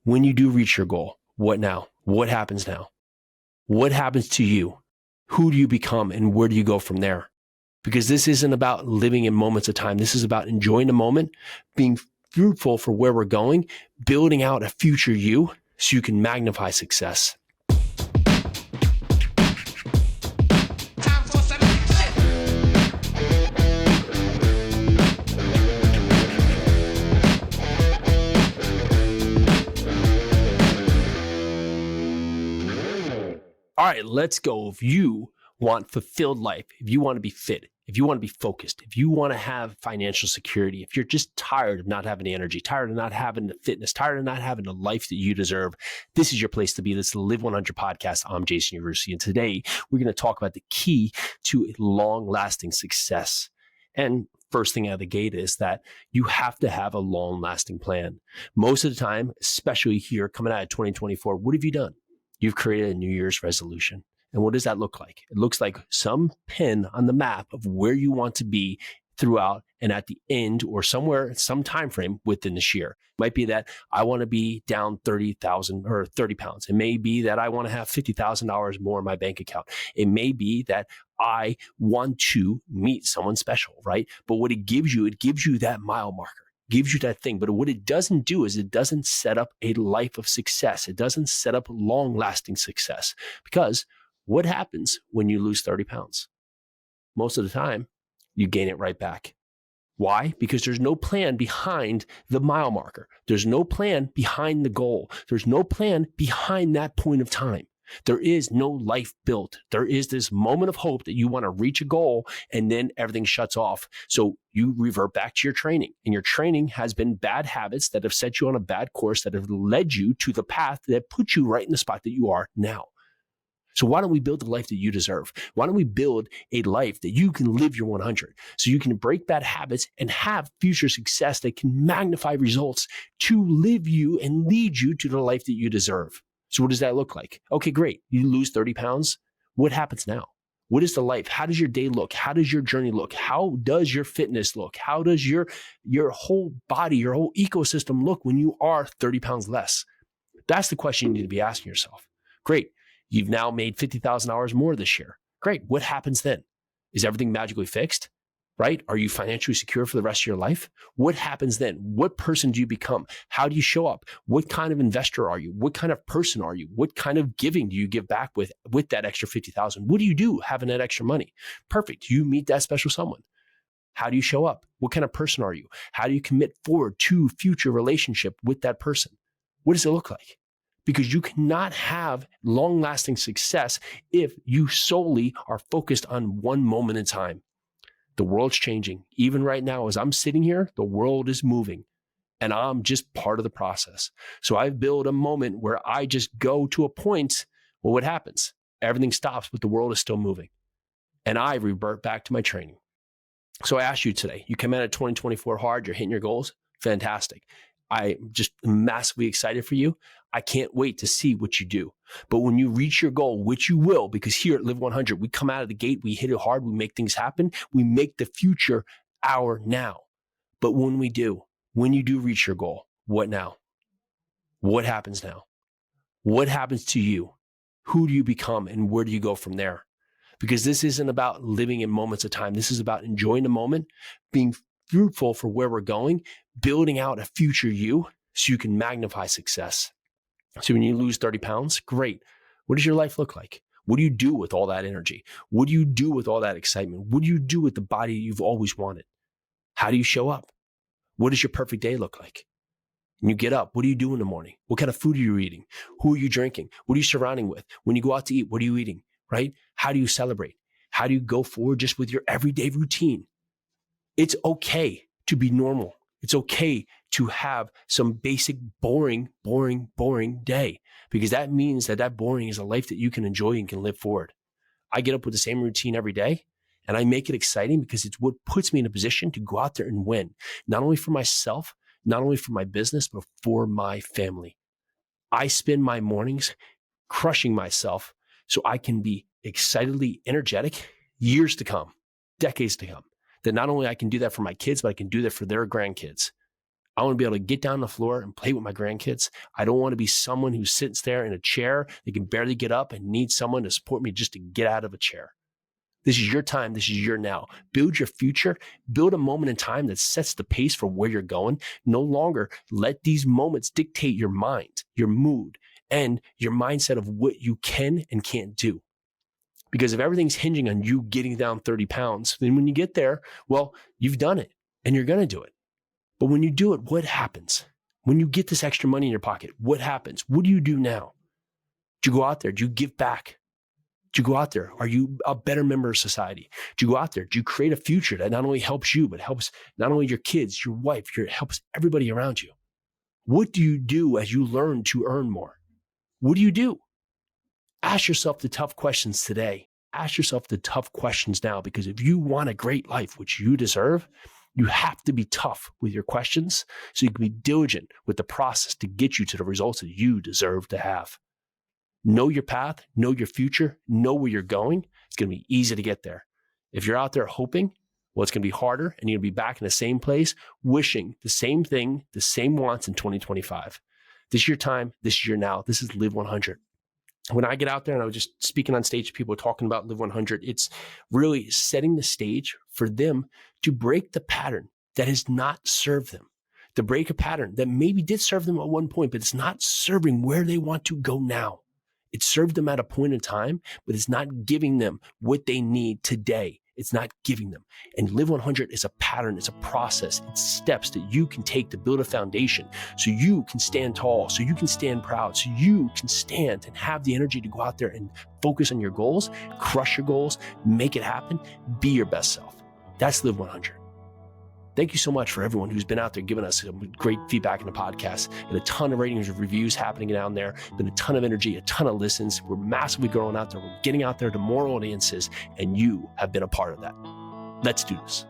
When you do reach your goal, what now? What happens now? What happens to you? Who do you become and where do you go from there? Because this isn't about living in moments of time. This is about enjoying the moment, being fruitful for where we're going, building out a future you so you can magnify success. All right, let's go. If you want fulfilled life, if you want to be fit, if you want to be focused, if you want to have financial security, if you're just tired of not having the energy, tired of not having the fitness, tired of not having the life that you deserve, this is your place to be. This is the Live 100 podcast. I'm Jason Yarusi, and today we're going to talk about the key to long-lasting success. And first thing out of the gate is that you have to have a long-lasting plan. Most of the time, especially here coming out of 2024, what have you done? You've created a New Year's resolution. And what does that look like? It looks like some pin on the map of where you want to be throughout and at the end or somewhere, some time frame within this year. It might be that I want to be down 30,000 or 30 pounds. It may be that I want to have $50,000 more in my bank account. It may be that I want to meet someone special, right? But what it gives you that mile marker. Gives you that thing. But what it doesn't do is it doesn't set up a life of success. It doesn't set up long-lasting success. Because what happens when you lose 30 pounds? Most of the time, you gain it right back. Why? Because there's no plan behind the mile marker. There's no plan behind the goal. There's no plan behind that point of time. There is no life built. There is this moment of hope that you want to reach a goal and then everything shuts off. So you revert back to your training, and your training has been bad habits that have set you on a bad course that have led you to the path that put you right in the spot that you are now. So why don't we build the life that you deserve? Why don't we build a life that you can live your 100 so you can break bad habits and have future success that can magnify results to live you and lead you to the life that you deserve? So what does that look like? Okay, great. You lose 30 pounds. What happens now? What is the life? How does your day look? How does your journey look? How does your fitness look? How does your whole body, your whole ecosystem look when you are 30 pounds less? That's the question you need to be asking yourself. Great. You've now made $50,000 more this year. Great. What happens then? Is everything magically fixed? Right? Are you financially secure for the rest of your life? What happens then? What person do you become? How do you show up? What kind of investor are you? What kind of person are you? What kind of giving do you give back with that extra 50,000? What do you do having that extra money? Perfect. You meet that special someone. How do you show up? What kind of person are you? How do you commit forward to future relationship with that person? What does it look like? Because you cannot have long-lasting success if you solely are focused on one moment in time. The world's changing. Even right now, as I'm sitting here, the world is moving and I'm just part of the process. So I've built a moment where I just go to a point. Well, what happens? Everything stops, but the world is still moving. And I revert back to my training. So I ask you today, you come out of 2024 hard, you're hitting your goals. Fantastic. I'm just massively excited for you. I can't wait to see what you do. But when you reach your goal, which you will, because here at Live 100, we come out of the gate, we hit it hard, we make things happen, we make the future our now. But when you do reach your goal, what now? What happens now? What happens to you? Who do you become and where do you go from there? Because this isn't about living in moments of time. This is about enjoying the moment, being fruitful for where we're going, building out a future you so you can magnify success. So when you lose 30 pounds, great. What does your life look like? What do you do with all that energy? What do you do with all that excitement? What do you do with the body you've always wanted? How do you show up? What does your perfect day look like? When you get up, what do you do in the morning? What kind of food are you eating? Who are you drinking? What are you surrounding with? When you go out to eat, what are you eating, right? How do you celebrate? How do you go forward just with your everyday routine? It's okay to be normal. It's okay to have some basic boring day, because that means that boring is a life that you can enjoy and can live forward. I get up with the same routine every day and I make it exciting because it's what puts me in a position to go out there and win, not only for myself, not only for my business, but for my family. I spend my mornings crushing myself so I can be excitedly energetic years to come, decades to come. That not only I can do that for my kids, but I can do that for their grandkids. I want to be able to get down on the floor and play with my grandkids. I don't want to be someone who sits there in a chair that can barely get up and needs someone to support me just to get out of a chair. This is your time. This is your now. Build your future. Build a moment in time that sets the pace for where you're going. No longer let these moments dictate your mind, your mood, and your mindset of what you can and can't do. Because if everything's hinging on you getting down 30 pounds, then when you get there, well, you've done it and you're going to do it. But when you do it, what happens? When you get this extra money in your pocket, what happens? What do you do now? Do you go out there? Do you give back? Do you go out there? Are you a better member of society? Do you go out there? Do you create a future that not only helps you, but helps not only your kids, your wife, helps everybody around you? What do you do as you learn to earn more? What do you do? Ask yourself the tough questions today. Ask yourself the tough questions now, because if you want a great life, which you deserve, you have to be tough with your questions so you can be diligent with the process to get you to the results that you deserve to have. Know your path, know your future, know where you're going. It's going to be easy to get there. If you're out there hoping, well, it's going to be harder, and you're going to be back in the same place, wishing the same thing, the same wants in 2025. This is your time. This is your now. This is Live 100. When I get out there and I was just speaking on stage, people are talking about Live 100. It's really setting the stage for them to break the pattern that has not served them, to break a pattern that maybe did serve them at one point, but it's not serving where they want to go now. It served them at a point in time, but it's not giving them what they need today. It's not giving them. And Live 100 is a pattern. It's a process. It's steps that you can take to build a foundation so you can stand tall, so you can stand proud, so you can stand and have the energy to go out there and focus on your goals, crush your goals, make it happen, be your best self. That's Live 100. Thank you so much for everyone who's been out there giving us great feedback in the podcast, and a ton of ratings and reviews happening down there. Been a ton of energy, a ton of listens. We're massively growing out there. We're getting out there to more audiences, and you have been a part of that. Let's do this.